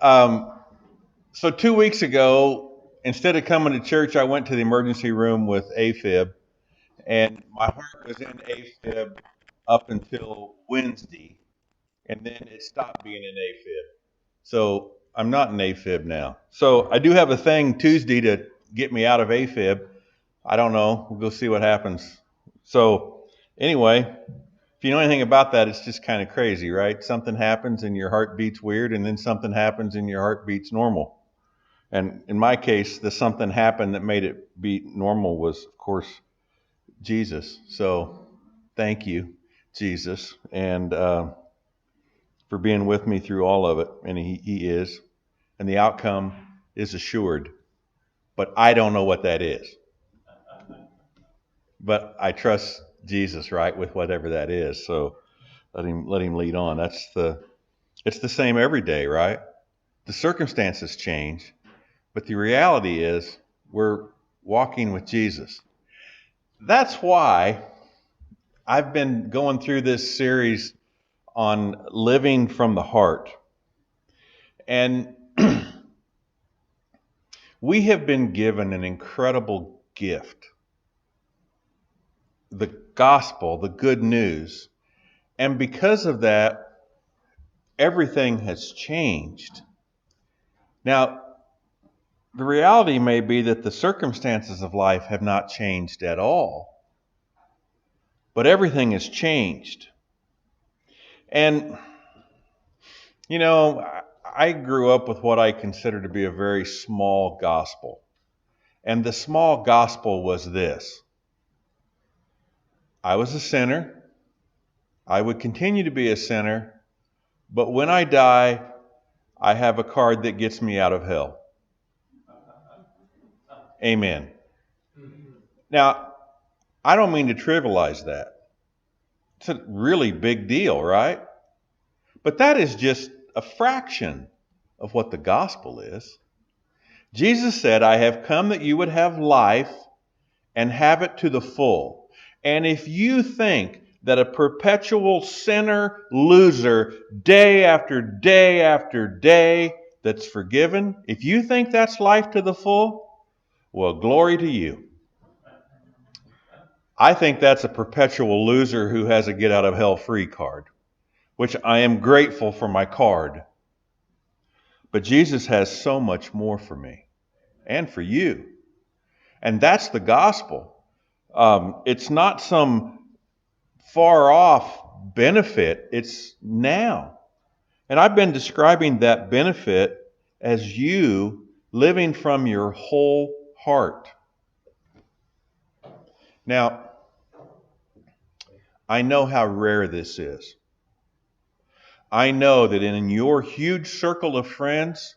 Um, so 2 weeks ago, instead of coming to church, I went to the emergency room with AFib, and my heart was in AFib up until Wednesday, and then it stopped being in AFib. So I'm not in AFib now. So I do have a thing Tuesday to get me out of AFib. I don't know. We'll go see what happens. So anyway, if you know anything about that, it's just kind of crazy, right? Something happens and your heart beats weird, and then something happens and your heart beats normal. And in my case, the something happened that made it beat normal was, of course, Jesus. So thank you, Jesus, and for being with me through all of it. And he is. And the outcome is assured. But I don't know what that is. But I trust Jesus, right, with whatever that is. So let him lead on. It's the same every day, right? The circumstances change, but the reality is we're walking with Jesus. That's why I've been going through this series on living from the heart. And we have been given an incredible gift, the gospel, the good news. And because of that, everything has changed. Now, the reality may be that the circumstances of life have not changed at all, but everything has changed. And, you know, I grew up with what I consider to be a very small gospel. And the small gospel was this: I was a sinner. I would continue to be a sinner. But when I die, I have a card that gets me out of hell. Amen. Now, I don't mean to trivialize that. It's a really big deal, right? But that is just a fraction of what the gospel is. Jesus said, I have come that you would have life and have it to the full. And if you think that a perpetual sinner, loser, day after day after day that's forgiven, if you think that's life to the full, well, glory to you. I think that's a perpetual loser who has a get out of hell free card, which I am grateful for my card. But Jesus has so much more for me and for you. And that's the gospel. It's not some far off benefit, it's now. And I've been describing that benefit as you living from your whole heart. Now, I know how rare this is. I know that in your huge circle of friends,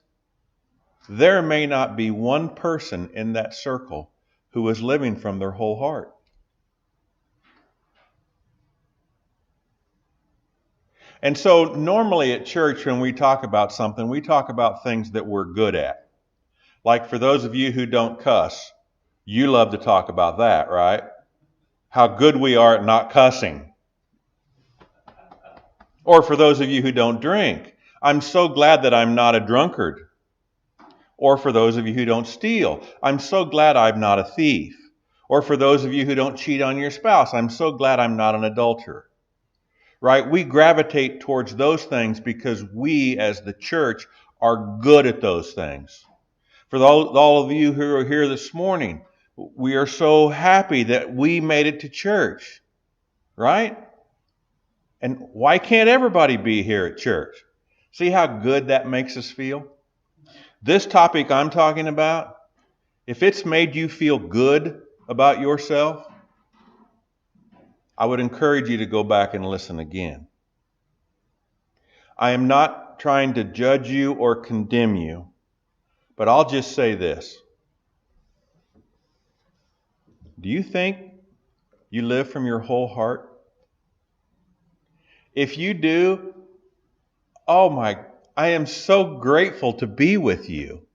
there may not be one person in that circle who is living from their whole heart. And so normally at church, when we talk about something, we talk about things that we're good at. Like for those of you who don't cuss, you love to talk about that, right? How good we are at not cussing. Or for those of you who don't drink, I'm so glad that I'm not a drunkard. Or for those of you who don't steal, I'm so glad I'm not a thief. Or for those of you who don't cheat on your spouse, I'm so glad I'm not an adulterer. Right? We gravitate towards those things because we as the church are good at those things. For all of you who are here this morning, we are so happy that we made it to church, right? And why can't everybody be here at church? See how good that makes us feel? This topic I'm talking about, if it's made you feel good about yourself, I would encourage you to go back and listen again. I am not trying to judge you or condemn you, but I'll just say this. Do you think you live from your whole heart? If you do, I am so grateful to be with you.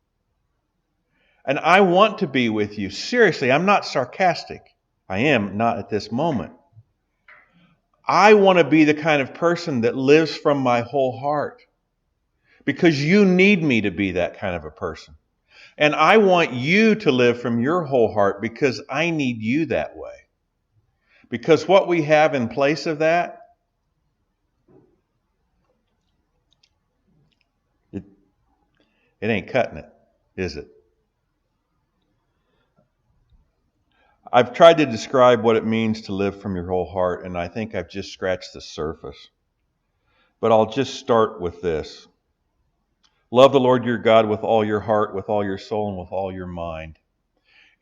And I want to be with you. Seriously, I'm not sarcastic. I am not at this moment. I want to be the kind of person that lives from my whole heart. because you need me to be that kind of a person. And I want you to live from your whole heart because I need you that way. Because what we have in place of that, it ain't cutting it, is it? I've tried to describe what it means to live from your whole heart, and I think I've just scratched the surface. But I'll just start with this. Love the Lord your God with all your heart, with all your soul, and with all your mind.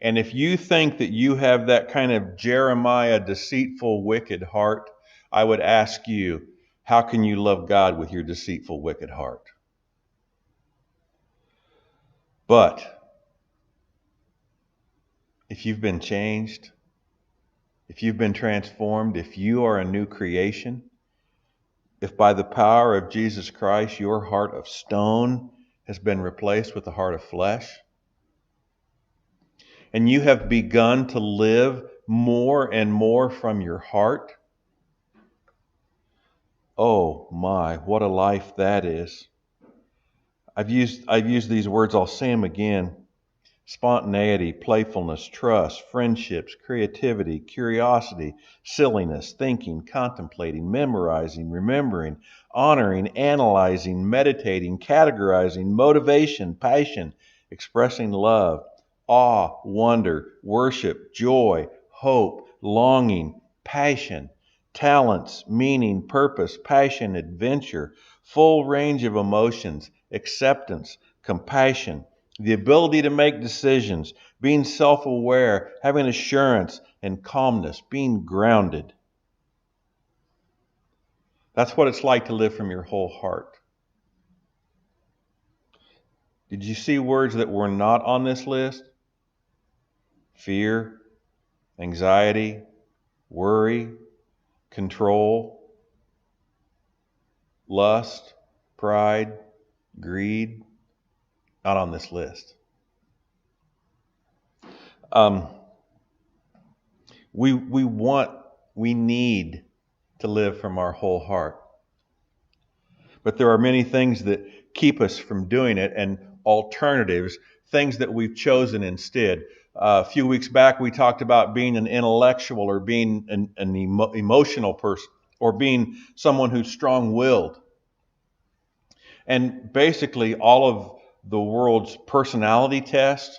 And if you think that you have that kind of Jeremiah deceitful, wicked heart, I would ask you, how can you love God with your deceitful, wicked heart? But if you've been changed, if you've been transformed, if you are a new creation, if by the power of Jesus Christ your heart of stone has been replaced with a heart of flesh, and you have begun to live more and more from your heart, oh my, what a life that is. I've used these words, I'll say them again. Spontaneity, playfulness, trust, friendships, creativity, curiosity, silliness, thinking, contemplating, memorizing, remembering, honoring, analyzing, meditating, categorizing, motivation, passion, expressing love, awe, wonder, worship, joy, hope, longing, passion, talents, meaning, purpose, passion, adventure, full range of emotions, acceptance, compassion, the ability to make decisions, being self-aware, having assurance and calmness, being grounded. That's what it's like to live from your whole heart. Did you see words that were not on this list? Fear, anxiety, worry, control, lust, pride, greed. Not on this list. We need to live from our whole heart. But there are many things that keep us from doing it, and alternatives, things that we've chosen instead. A few weeks back, we talked about being an intellectual or being an emotional person or being someone who's strong-willed. And basically, all of the world's personality tests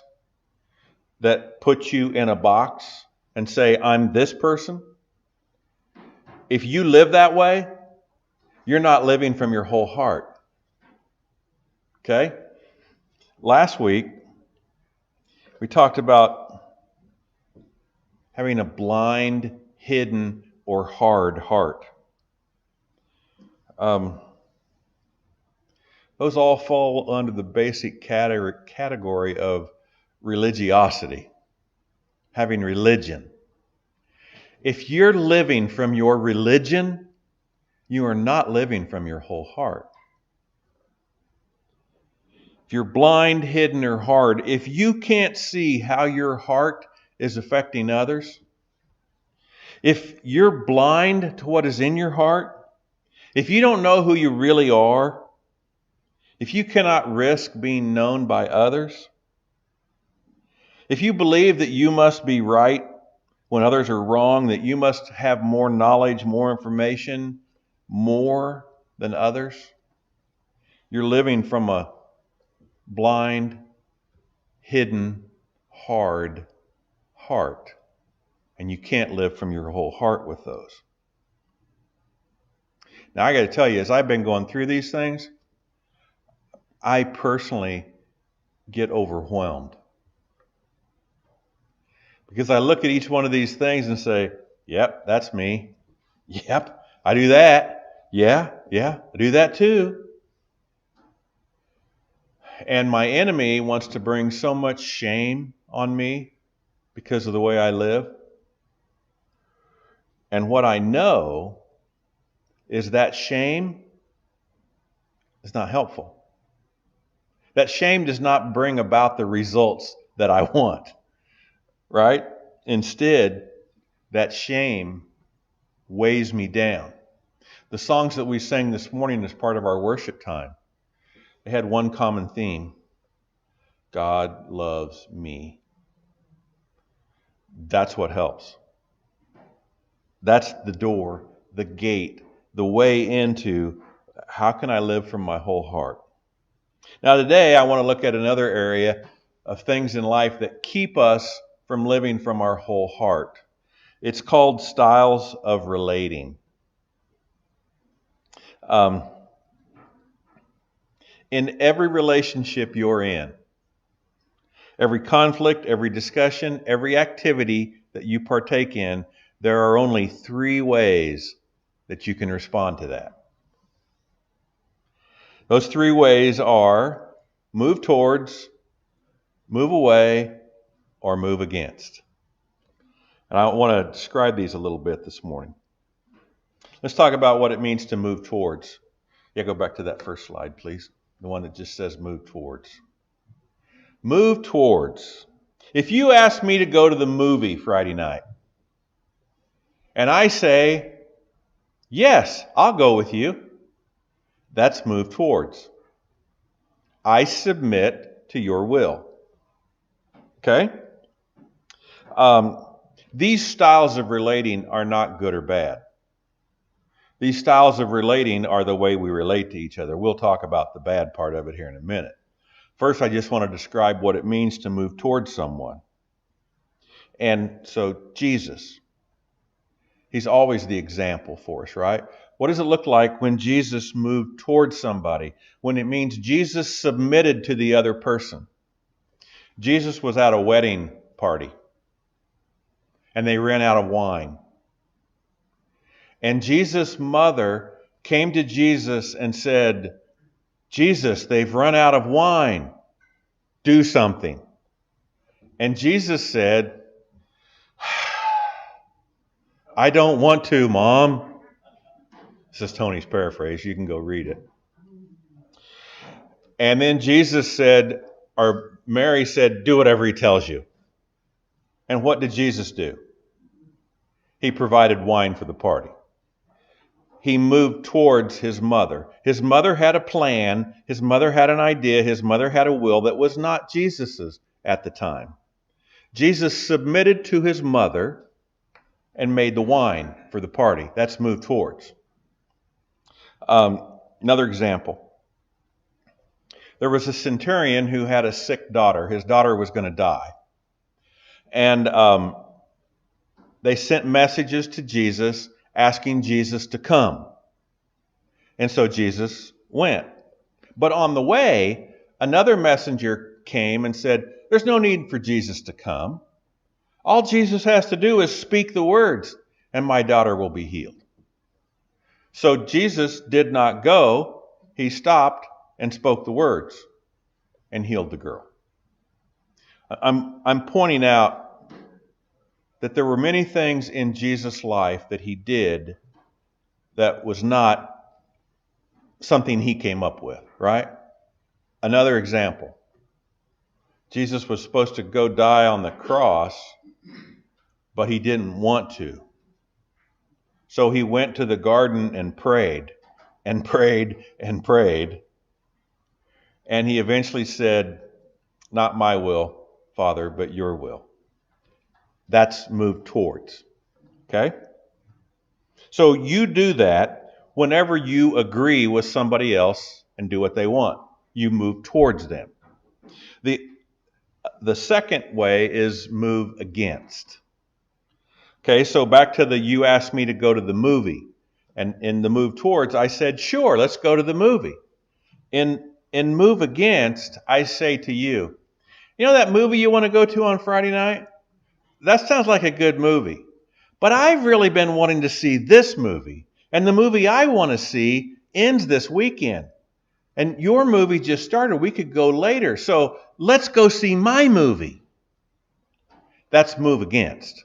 that put you in a box and say, I'm this person. If you live that way, you're not living from your whole heart. Okay? Last week, we talked about having a blind, hidden, or hard heart. Those all fall under the basic category of religiosity, having religion. If you're living from your religion, you are not living from your whole heart. If you're blind, hidden, or hard, if you can't see how your heart is affecting others, if you're blind to what is in your heart, if you don't know who you really are, if you cannot risk being known by others, if you believe that you must be right when others are wrong, that you must have more knowledge, more information, more than others, you're living from a blind, hidden, hard heart. And you can't live from your whole heart with those. Now, I got to tell you, as I've been going through these things, I personally get overwhelmed. Because I look at each one of these things and say, yep, that's me. Yep, I do that. Yeah, I do that too. And my enemy wants to bring so much shame on me because of the way I live. And what I know is that shame is not helpful. That shame does not bring about the results that I want, right? Instead, that shame weighs me down. The songs that we sang this morning as part of our worship time, They had one common theme. God loves me. That's what helps. That's the door, the gate, the way into how can I live from my whole heart. Now today I want to look at another area of things in life that keep us from living from our whole heart. It's called styles of relating. In every relationship you're in, every conflict, every discussion, every activity that you partake in, there are only 3 ways that you can respond to that. Those 3 ways are move towards, move away, or move against. And I want to describe these a little bit this morning. Let's talk about what it means to move towards. Yeah, go back to that first slide, please. The one that just says move towards. Move towards. If you ask me to go to the movie Friday night, and I say, yes, I'll go with you, that's move towards. I submit to your will. Okay? These styles of relating are not good or bad. These styles of relating are the way we relate to each other. We'll talk about the bad part of it here in a minute. First, I just want to describe what it means to move towards someone. And so Jesus, he's always the example for us, right? What does it look like when Jesus moved towards somebody? When it means Jesus submitted to the other person. Jesus was at a wedding party, and they ran out of wine. And Jesus' mother came to Jesus and said, Jesus, they've run out of wine. Do something. And Jesus said, I don't want to, Mom. This is Tony's paraphrase. You can go read it. And then Jesus said, or Mary said, do whatever he tells you. And what did Jesus do? He provided wine for the party. He moved towards his mother. His mother had a plan. His mother had an idea. His mother had a will that was not Jesus's at the time. Jesus submitted to his mother and made the wine for the party. That's move towards. Another example. There was a centurion who had a sick daughter. His daughter was going to die. And they sent messages to Jesus asking Jesus to come. And so Jesus went. But on the way, another messenger came and said, there's no need for Jesus to come. All Jesus has to do is speak the words, and my daughter will be healed. So Jesus did not go. He stopped and spoke the words and healed the girl. I'm pointing out that there were many things in Jesus' life that he did that was not something he came up with, right? Another example. Jesus was supposed to go die on the cross, but he didn't want to. So he went to the garden and prayed and prayed and prayed. And he eventually said, not my will, Father, but your will. That's move towards. Okay? So you do that whenever you agree with somebody else and do what they want. You move towards them. The second way is move against. Okay, so back to you asked me to go to the movie. And in the move towards, I said, sure, let's go to the movie. In move against, I say to you, you know that movie you want to go to on Friday night? That sounds like a good movie. But I've really been wanting to see this movie. And the movie I want to see ends this weekend. And your movie just started. We could go later. So let's go see my movie. That's move against.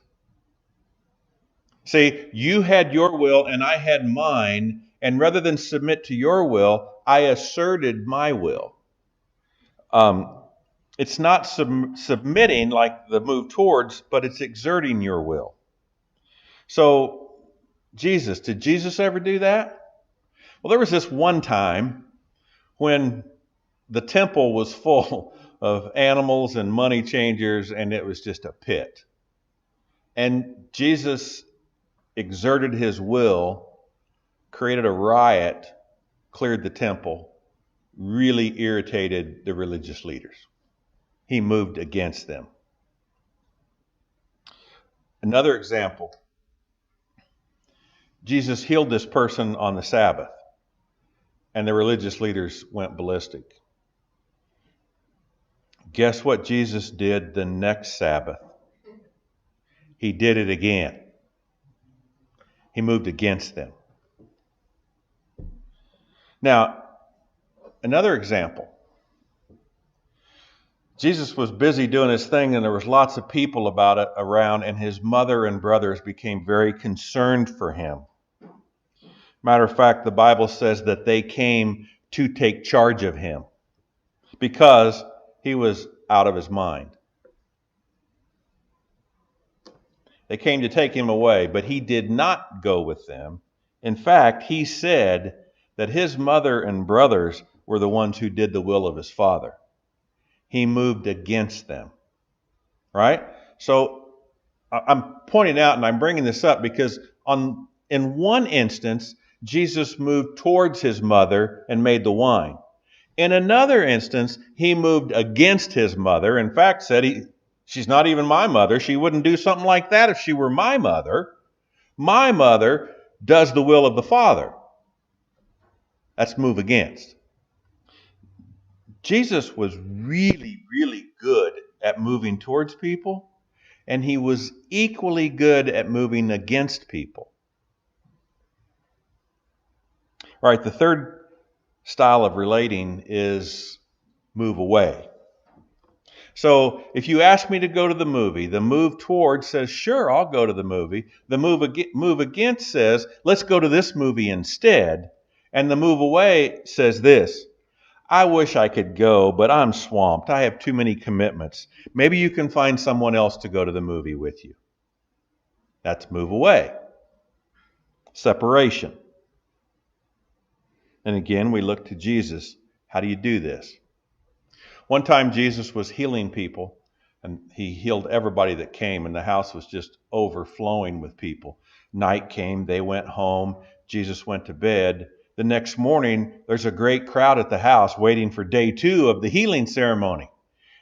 See, you had your will and I had mine. And rather than submit to your will, I asserted my will. It's not submitting like the move towards, but it's exerting your will. So, did Jesus ever do that? Well, there was this one time when the temple was full of animals and money changers, and it was just a pit. And Jesus exerted his will, created a riot, cleared the temple, really irritated the religious leaders. He moved against them. Another example, Jesus healed this person on the Sabbath, and the religious leaders went ballistic. Guess what Jesus did the next Sabbath? He did it again. He moved against them. Now, another example. Jesus was busy doing his thing, and there was lots of people about it around, and his mother and brothers became very concerned for him. Matter of fact, the Bible says that they came to take charge of him because he was out of his mind. They came to take him away, but he did not go with them. In fact, he said that his mother and brothers were the ones who did the will of his Father. He moved against them, right? So I'm pointing out and I'm bringing this up because in one instance, Jesus moved towards his mother and made the wine. In another instance, he moved against his mother. In fact, said she's not even my mother. She wouldn't do something like that if she were my mother. My mother does the will of the Father. That's move against. Jesus was really, really good at moving towards people, and he was equally good at moving against people. All right, the third style of relating is move away. So if you ask me to go to the movie, the move towards says, sure, I'll go to the movie. The move against says, let's go to this movie instead. And the move away says this, I wish I could go, but I'm swamped. I have too many commitments. Maybe you can find someone else to go to the movie with you. That's move away. Separation. And again, we look to Jesus. How do you do this? One time Jesus was healing people, and he healed everybody that came, and the house was just overflowing with people. Night came, they went home, Jesus went to bed. The next morning, there's a great crowd at the house waiting for day 2 of the healing ceremony.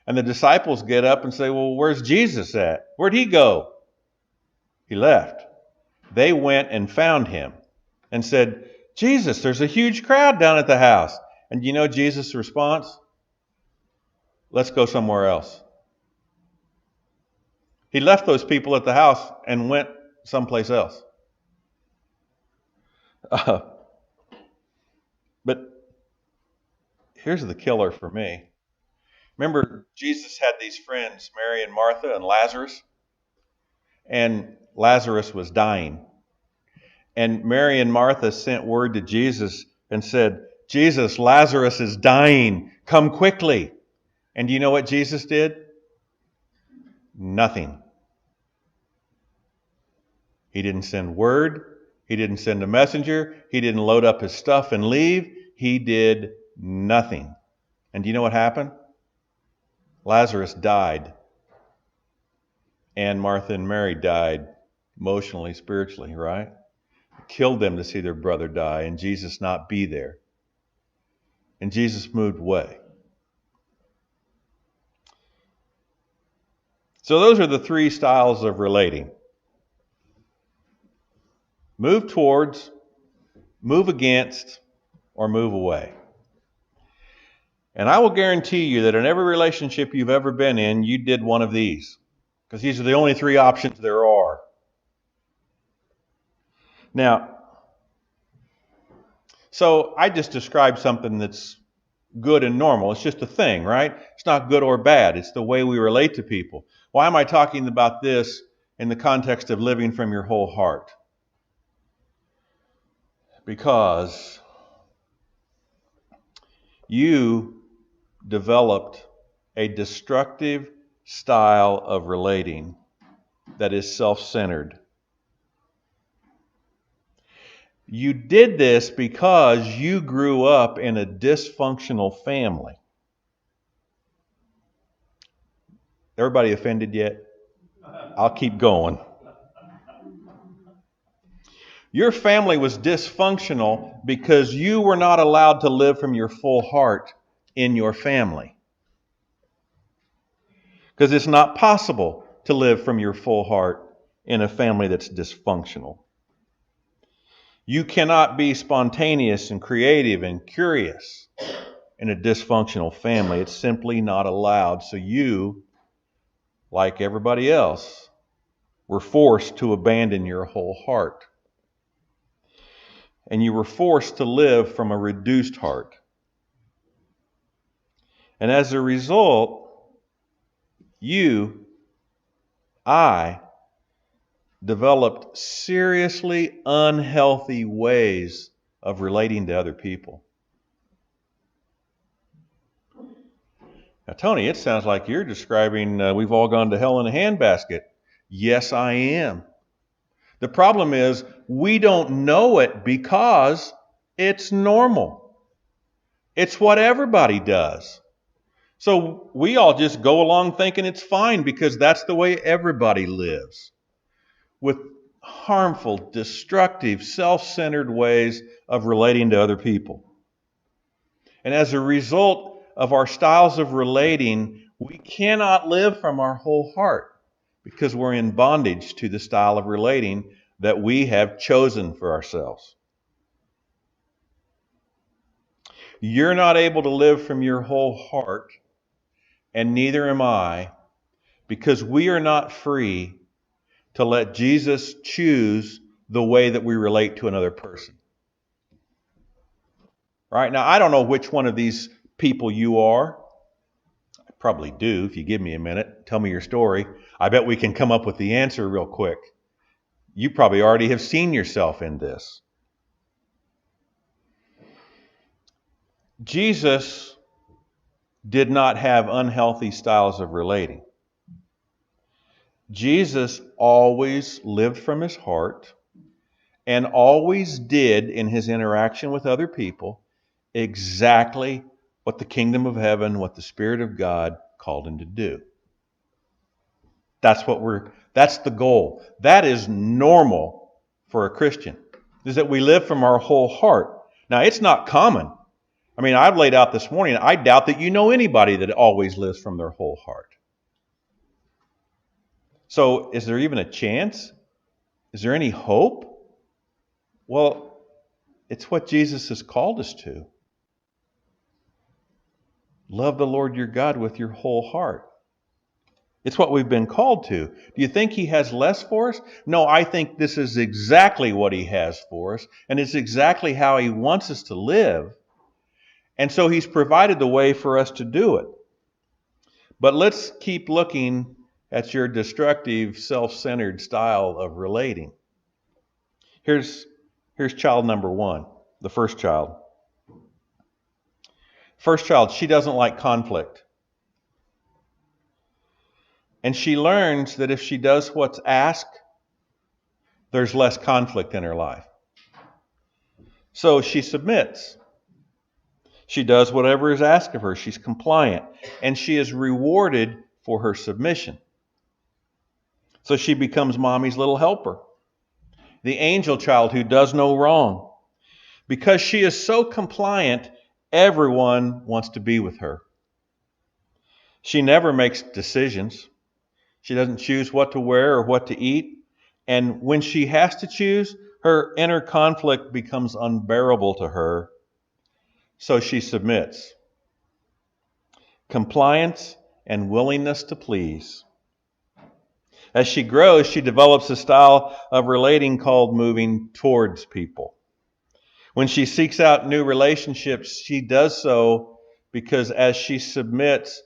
And the disciples get up and say, well, where's Jesus at? Where'd he go? He left. They went and found him and said, Jesus, there's a huge crowd down at the house. And you know Jesus' response? Let's go somewhere else. He left those people at the house and went someplace else. But here's the killer for me. Remember, Jesus had these friends, Mary and Martha and Lazarus, and Lazarus was dying. And Mary and Martha sent word to Jesus and said, Jesus, Lazarus is dying. Come quickly. And do you know what Jesus did? Nothing. He didn't send word. He didn't send a messenger. He didn't load up his stuff and leave. He did nothing. And do you know what happened? Lazarus died. And Martha and Mary died emotionally, spiritually, right? It killed them to see their brother die and Jesus not be there. And Jesus moved away. So those are the 3 styles of relating. Move towards, move against, or move away. And I will guarantee you that in every relationship you've ever been in, you did one of these. Because these are the only 3 options there are. Now, so I just described something that's good and normal. It's just a thing, right? It's not good or bad. It's the way we relate to people. Why am I talking about this in the context of living from your whole heart? Because you developed a destructive style of relating that is self-centered. You did this because you grew up in a dysfunctional family. Everybody offended yet? I'll keep going. Your family was dysfunctional because you were not allowed to live from your full heart in your family. Because it's not possible to live from your full heart in a family that's dysfunctional. You cannot be spontaneous and creative and curious in a dysfunctional family. It's simply not allowed. So you, like everybody else, were forced to abandon your whole heart. And you were forced to live from a reduced heart. And as a result, I developed seriously unhealthy ways of relating to other people. Now, Tony, it sounds like you're describing we've all gone to hell in a handbasket. Yes, I am. The problem is we don't know it because it's normal. It's what everybody does. So we all just go along thinking it's fine because that's the way everybody lives, with harmful, destructive, self-centered ways of relating to other people. And as a result of our styles of relating, we cannot live from our whole heart because we're in bondage to the style of relating that we have chosen for ourselves. You're not able to live from your whole heart, and neither am I, because we are not free to let Jesus choose the way that we relate to another person. Right? Now, I don't know which one of these people you are. I probably do. If you give me a minute, tell me your story. I bet we can come up with the answer real quick. You probably already have seen yourself in this. Jesus did not have unhealthy styles of relating. Jesus always lived from his heart and always did in his interaction with other people exactly what the kingdom of heaven, what the Spirit of God called him to do. That's the goal. That is normal for a Christian, is that we live from our whole heart. Now, it's not common. I mean, I've laid out this morning, I doubt that you know anybody that always lives from their whole heart. So, is there even a chance? Is there any hope? Well, it's what Jesus has called us to. Love the Lord your God with your whole heart. It's what we've been called to. Do you think he has less for us? No, I think this is exactly what he has for us, and it's exactly how he wants us to live. And so he's provided the way for us to do it. But let's keep looking at your destructive, self-centered style of relating. Here's child number one, the first child. First child, she doesn't like conflict. And she learns that if she does what's asked, there's less conflict in her life. So she submits. She does whatever is asked of her. She's compliant. And she is rewarded for her submission. So she becomes mommy's little helper, the angel child who does no wrong. Because she is so compliant, everyone wants to be with her. She never makes decisions. She doesn't choose what to wear or what to eat. And when she has to choose, her inner conflict becomes unbearable to her. So she submits. Compliance and willingness to please. As she grows, she develops a style of relating called moving towards people. When she seeks out new relationships, she does so because as she submits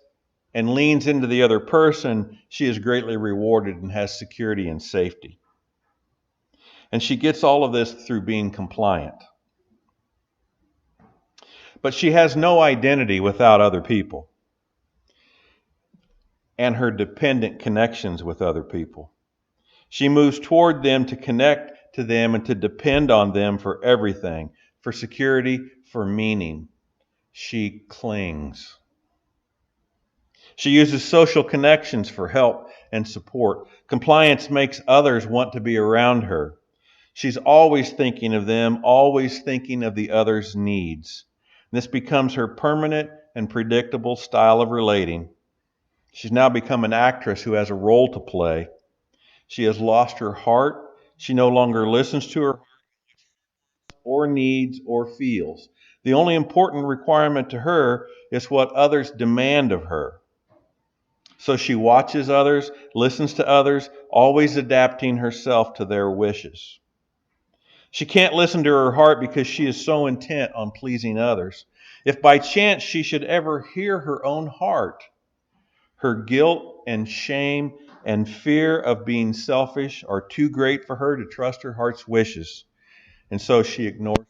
and leans into the other person, she is greatly rewarded and has security and safety. And she gets all of this through being compliant. But she has no identity without other people and her dependent connections with other people. She moves toward them to connect to them and to depend on them for everything, for security, for meaning. She clings. She uses social connections for help and support. Compliance makes others want to be around her. She's always thinking of them, always thinking of the other's needs. This becomes her permanent and predictable style of relating. She's now become an actress who has a role to play. She has lost her heart. She no longer listens to her or needs or feels. The only important requirement to her is what others demand of her. So she watches others, listens to others, always adapting herself to their wishes. She can't listen to her heart because she is so intent on pleasing others. If by chance she should ever hear her own heart, her guilt and shame and fear of being selfish are too great for her to trust her heart's wishes. And so she ignores.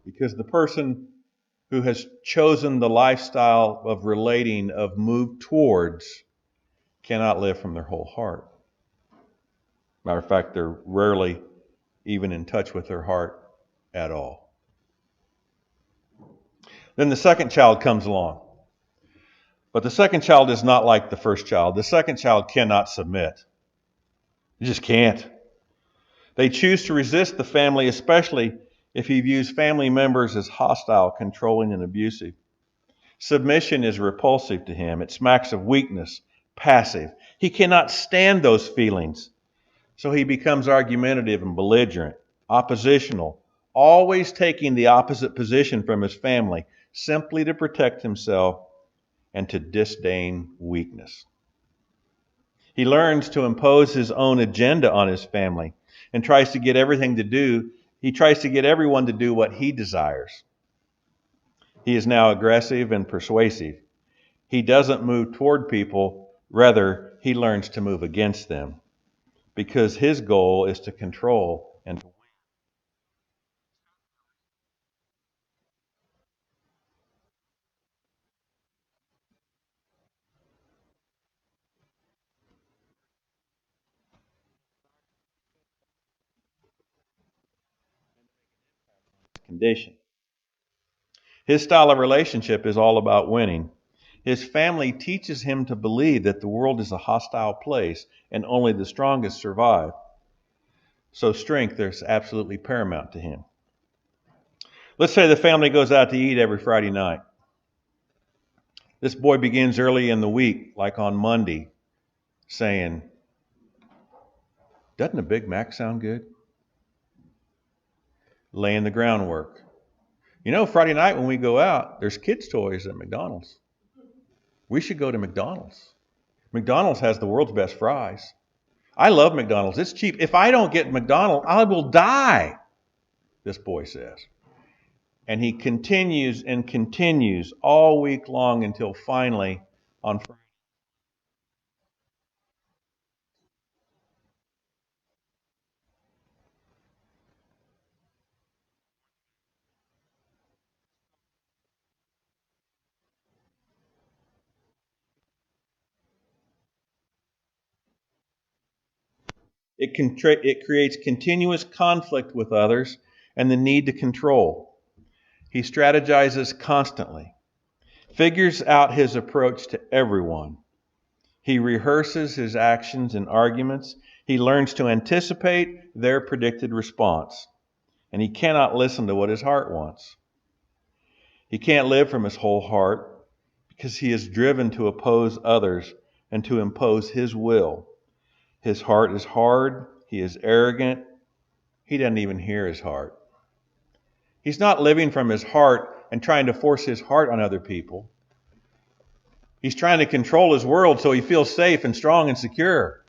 Because the person who has chosen the lifestyle of relating, of move towards, cannot live from their whole heart. Matter of fact, they're rarely even in touch with their heart at all. Then the second child comes along. But the second child is not like the first child. The second child cannot submit. He just can't. They choose to resist the family, especially if he views family members as hostile, controlling, and abusive. Submission is repulsive to him. It smacks of weakness, passive. He cannot stand those feelings. So he becomes argumentative and belligerent, oppositional, always taking the opposite position from his family, simply to protect himself and to disdain weakness. He learns to impose his own agenda on his family and tries to get everything to do, he tries to get everyone to do what he desires. He is now aggressive and persuasive. He doesn't move toward people, rather, he learns to move against them because his goal is to control and condition. His style of relationship is all about winning. His family teaches him to believe that the world is a hostile place and only the strongest survive. So strength is absolutely paramount to him. Let's say the family goes out to eat every Friday night. This boy begins early in the week, like on Monday, saying, "Doesn't a Big Mac sound good?" Laying the groundwork. You know, Friday night when we go out, there's kids' toys at McDonald's. We should go to McDonald's. McDonald's has the world's best fries. I love McDonald's. It's cheap. If I don't get McDonald's, I will die, this boy says. And he continues and continues all week long until finally on Friday. It creates continuous conflict with others and the need to control. He strategizes constantly, figures out his approach to everyone. He rehearses his actions and arguments. He learns to anticipate their predicted response. And he cannot listen to what his heart wants. He can't live from his whole heart because he is driven to oppose others and to impose his will. His heart is hard. He is arrogant. He doesn't even hear his heart. He's not living from his heart and trying to force his heart on other people. He's trying to control his world so he feels safe and strong and secure.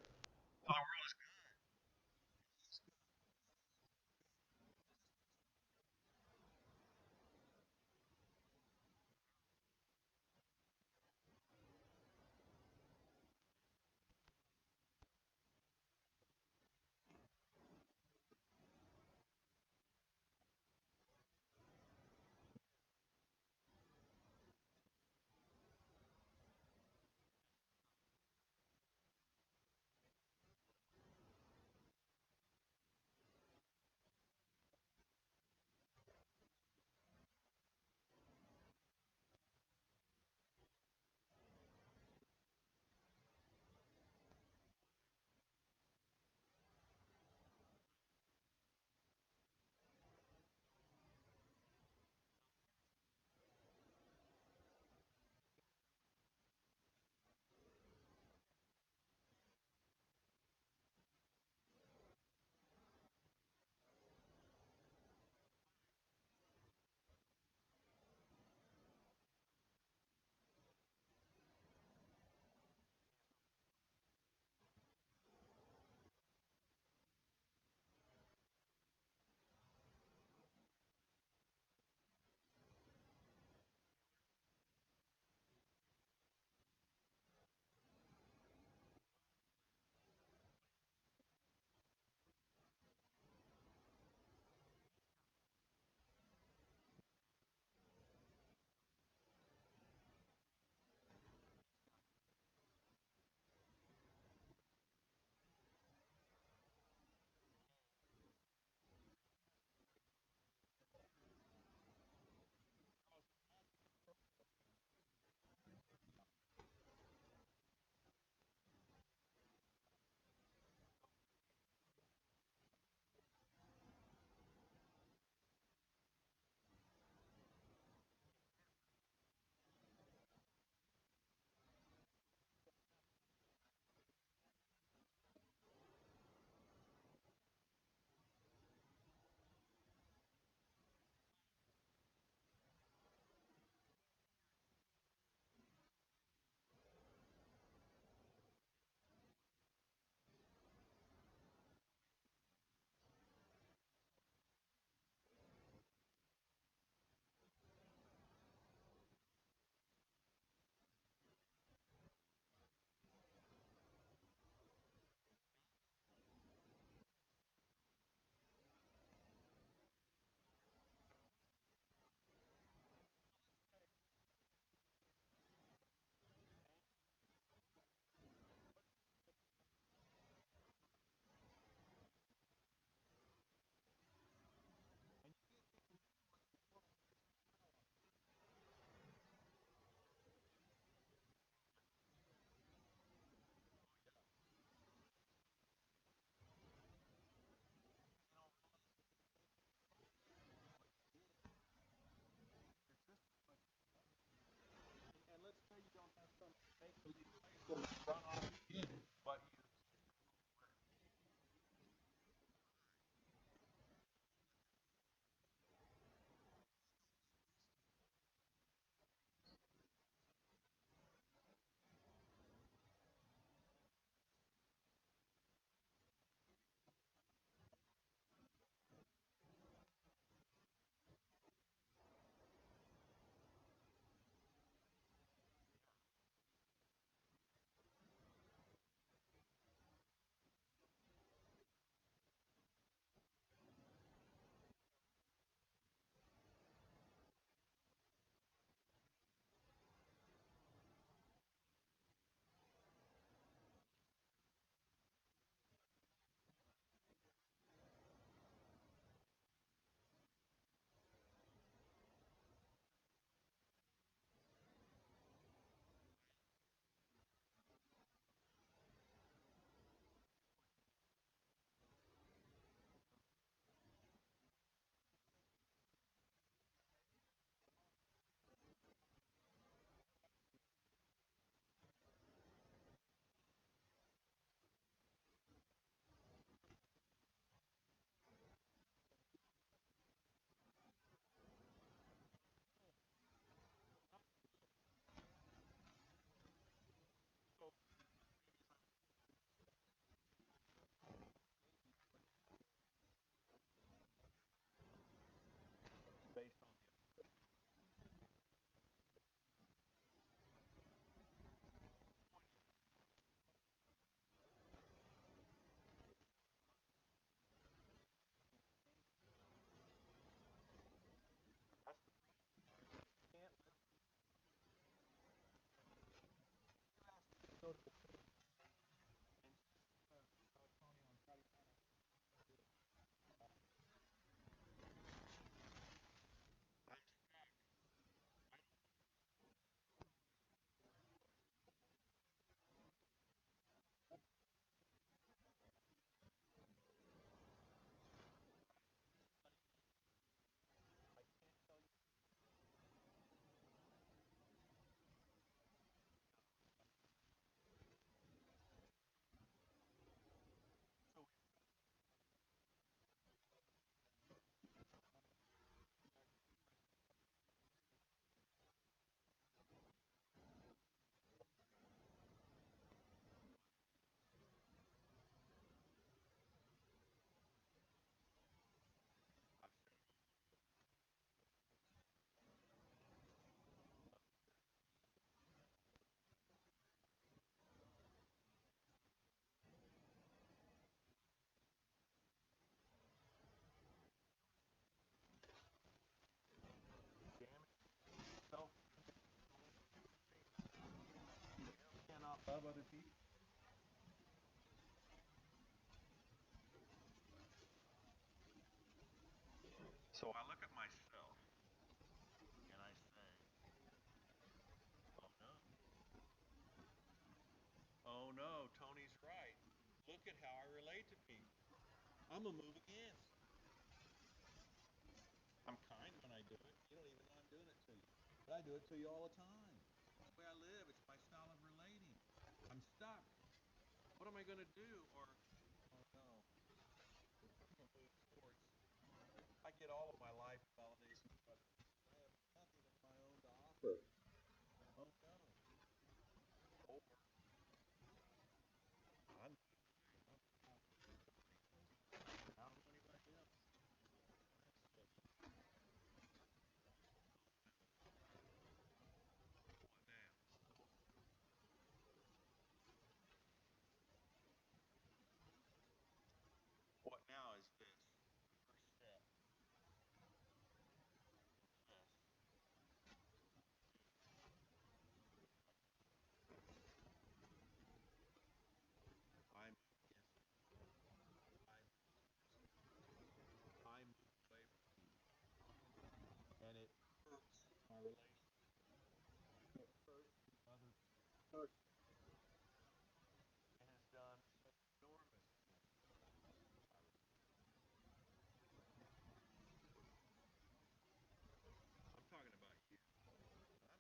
love other people? So I look at myself and I say, oh no, Tony's right. Look at how I relate to people. I'm going to move against. I'm kind when I do it. You don't even know I'm doing it to you. But I do it to you all the time. It's the way I live. It's my style of relating. I'm stuck. What am I going to do? Or, oh no, I'm going to move towards. I get all of my life validation from other people. I have nothing of my own to offer. Oh no. Or I'm I don't know anybody else. What now is this? First step. Yes. I'm yes. I move away from and it hurts my relationship. It hurts the other person and has done such enormous I'm talking about you.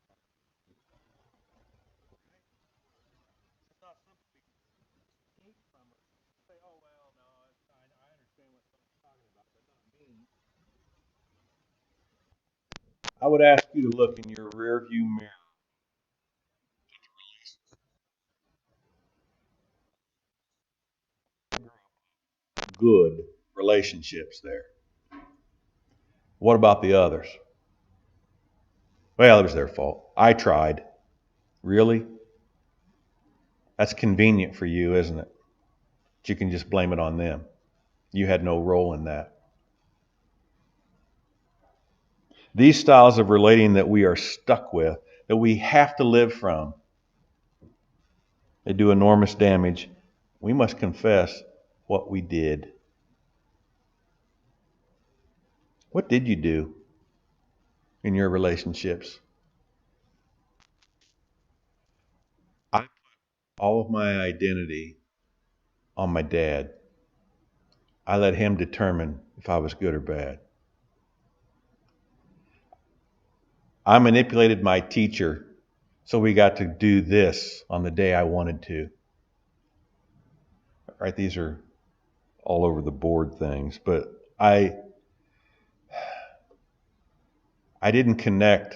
I'm talking right. It's not something we can escape from or say, oh well, no, it's fine. I understand what someone's talking about, but not me. I would ask you to look in your rearview mirror. Good relationships there. What about the others? Well, it was their fault. I tried. Really? That's convenient for you, isn't it? But you can just blame it on them. You had no role in that. These styles of relating that we are stuck with, that we have to live from, they do enormous damage. We must confess what we did. What did you do in your relationships? I put all of my identity on my dad. I let him determine if I was good or bad. I manipulated my teacher so we got to do this on the day I wanted to. Right? These are all over the board things, but I didn't connect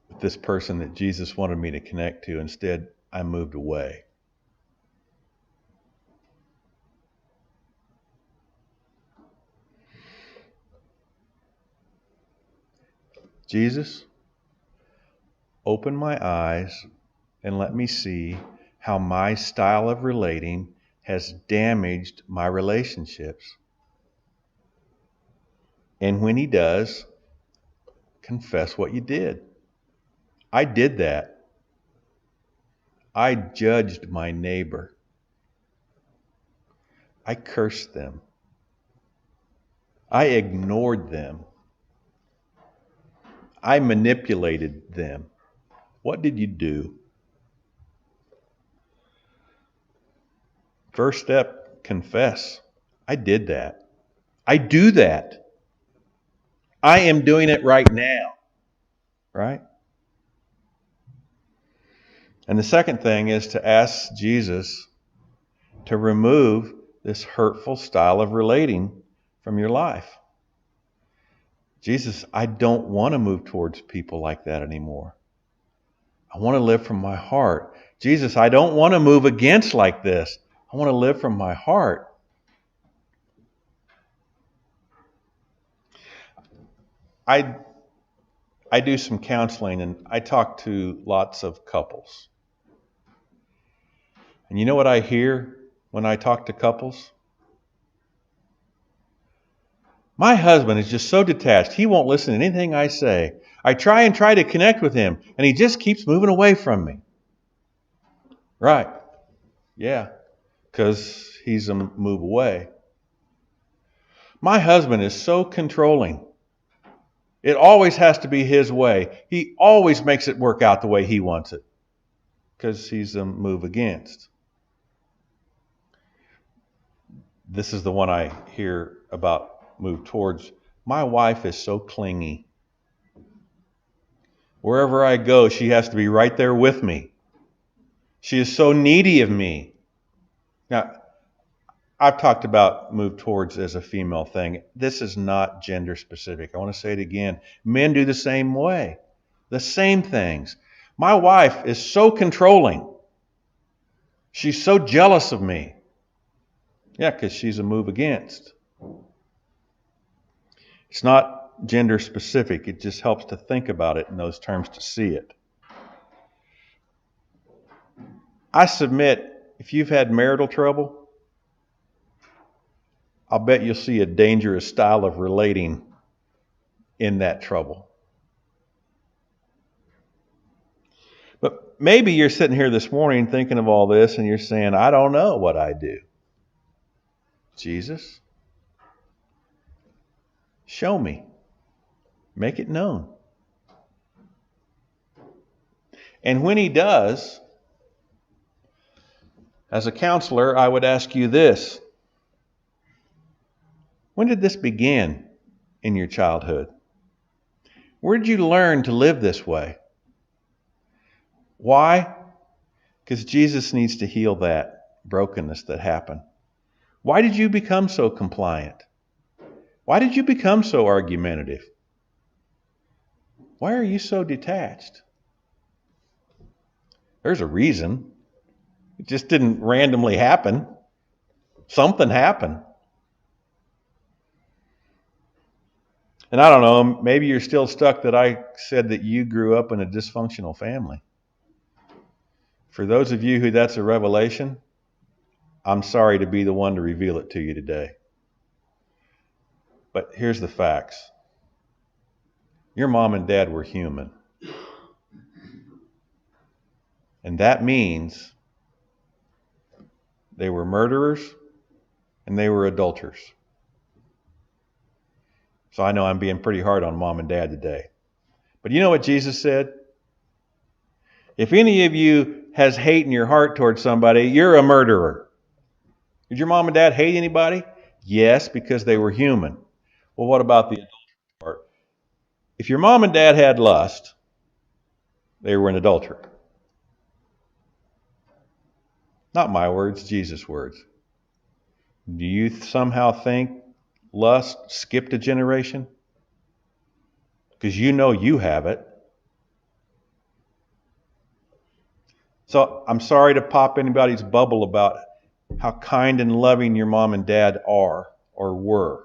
with this person that Jesus wanted me to connect to. Instead, I moved away. Jesus, open my eyes and let me see how my style of relating has damaged my relationships. And when he does, confess what you did. I did that. I judged my neighbor. I cursed them. I ignored them. I manipulated them. What did you do? First step, confess. I did that. I do that. I am doing it right now, right? And the second thing is to ask Jesus to remove this hurtful style of relating from your life. Jesus, I don't want to move towards people like that anymore. I want to live from my heart. Jesus, I don't want to move against like this. I want to live from my heart. I I do some counseling and I talk to lots of couples. And you know what I hear when I talk to couples? My husband is just so detached. He won't listen to anything I say. I try to connect with him, and he just keeps moving away from me. Right. Yeah. Because he's a move away. My husband is so controlling. It always has to be his way. He always makes it work out the way he wants it because he's a move against. This is the one I hear about move towards. My wife is so clingy. Wherever I go, she has to be right there with me. She is so needy of me. Now, I've talked about move towards as a female thing. This is not gender specific. I want to say it again. Men do the same way, the same things. My wife is so controlling. She's so jealous of me. Yeah, because she's a move against. It's not gender specific. It just helps to think about it in those terms to see it. I submit, if you've had marital trouble, I'll bet you'll see a dangerous style of relating in that trouble. But maybe you're sitting here this morning thinking of all this and you're saying, I don't know what I do. Jesus, show me. Make it known. And when he does, as a counselor, I would ask you this. When did this begin in your childhood? Where did you learn to live this way? Why? Because Jesus needs to heal that brokenness that happened. Why did you become so compliant? Why did you become so argumentative? Why are you so detached? There's a reason. It just didn't randomly happen. Something happened. And I don't know, maybe you're still stuck that I said that you grew up in a dysfunctional family. For those of you who that's a revelation, I'm sorry to be the one to reveal it to you today. But here's the facts. Your mom and dad were human. And that means they were murderers and they were adulterers. So I know I'm being pretty hard on mom and dad today. But you know what Jesus said? If any of you has hate in your heart towards somebody, you're a murderer. Did your mom and dad hate anybody? Yes, because they were human. Well, what about the adultery part? If your mom and dad had lust, they were an adulterer. Not my words, Jesus' words. Do you somehow think lust skipped a generation? Because you know you have it. So I'm sorry to pop anybody's bubble about how kind and loving your mom and dad are or were.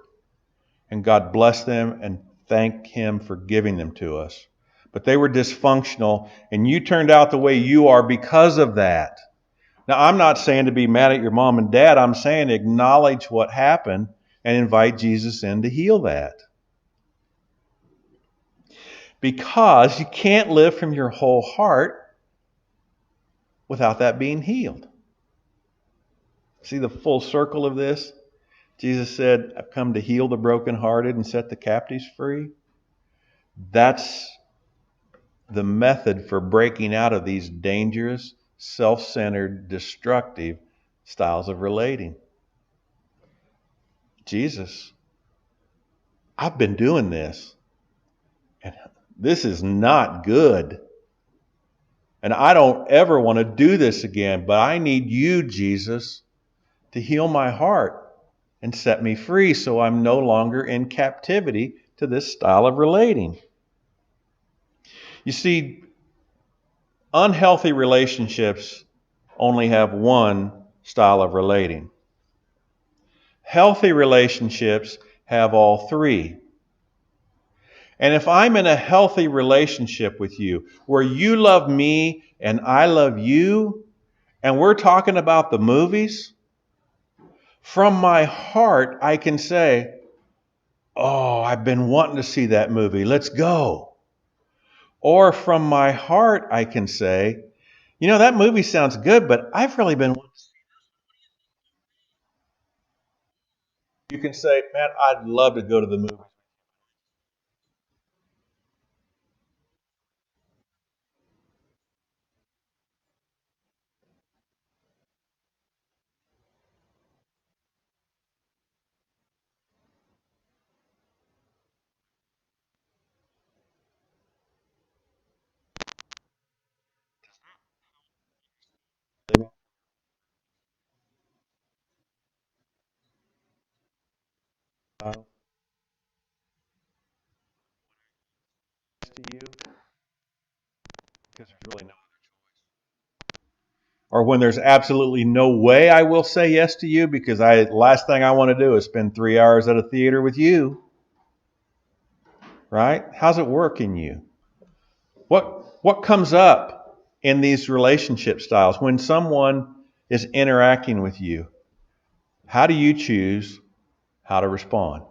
And God bless them and thank Him for giving them to us. But they were dysfunctional, and you turned out the way you are because of that. Now, I'm not saying to be mad at your mom and dad. I'm saying acknowledge what happened and invite Jesus in to heal that. Because you can't live from your whole heart without that being healed. See the full circle of this? Jesus said, I've come to heal the brokenhearted and set the captives free. That's the method for breaking out of these dangerous, self-centered, destructive styles of relating. Jesus, I've been doing this, and this is not good. And I don't ever want to do this again, but I need you, Jesus, to heal my heart and set me free so I'm no longer in captivity to this style of relating. You see, unhealthy relationships only have one style of relating. Healthy relationships have all three. And if I'm in a healthy relationship with you, where you love me and I love you, and we're talking about the movies, from my heart I can say, oh, I've been wanting to see that movie. Let's go. Or from my heart I can say, You know, that movie sounds good, but I've really been. You can say, man, I'd love to go to the movie. Uh, to you, because there's really no. Or when there's absolutely no way I will say yes to you, because last thing I want to do is spend 3 hours at a theater with you. Right? How's it work in you? What comes up in these relationship styles when someone is interacting with you? How do you choose how to respond?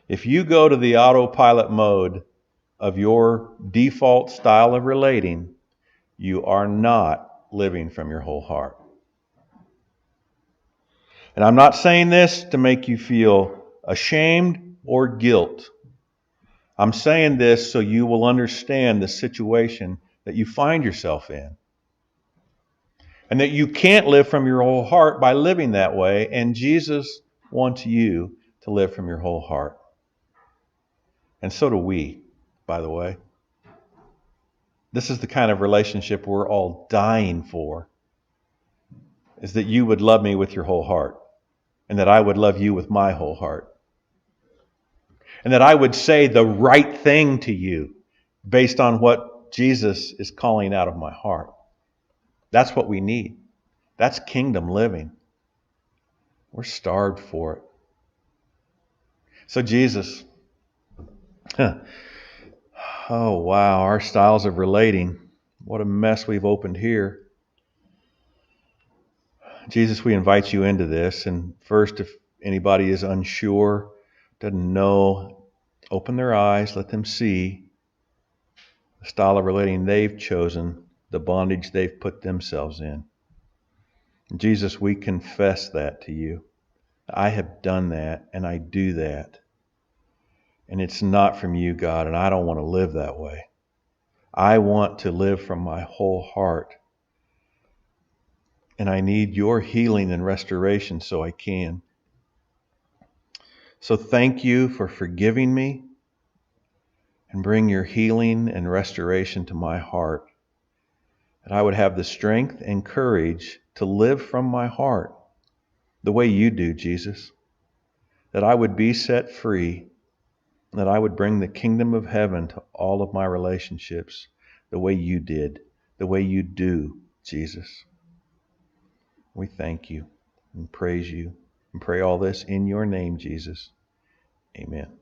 If you go to the autopilot mode of your default style of relating, you are not living from your whole heart. And I'm not saying this to make you feel ashamed or guilt. I'm saying this so you will understand the situation that you find yourself in. And that you can't live from your whole heart by living that way. And Jesus wants you to live from your whole heart. And so do we, by the way. This is the kind of relationship we're all dying for, is that you would love me with your whole heart, and that I would love you with my whole heart, and that I would say the right thing to you based on what Jesus is calling out of my heart. That's what we need. That's kingdom living. We're starved for it. So Jesus, oh wow, our styles of relating, what a mess we've opened here. Jesus, we invite you into this. And first, if anybody is unsure, doesn't know, open their eyes, let them see the style of relating they've chosen, the bondage they've put themselves in. And Jesus, we confess that to you. I have done that, and I do that. And it's not from you, God, and I don't want to live that way. I want to live from my whole heart. And I need your healing and restoration so I can. So thank you for forgiving me and bring your healing and restoration to my heart. That I would have the strength and courage to live from my heart the way you do, Jesus. That I would be set free. That I would bring the kingdom of heaven to all of my relationships the way you did, the way you do, Jesus. We thank you and praise you and pray all this in your name, Jesus. Amen.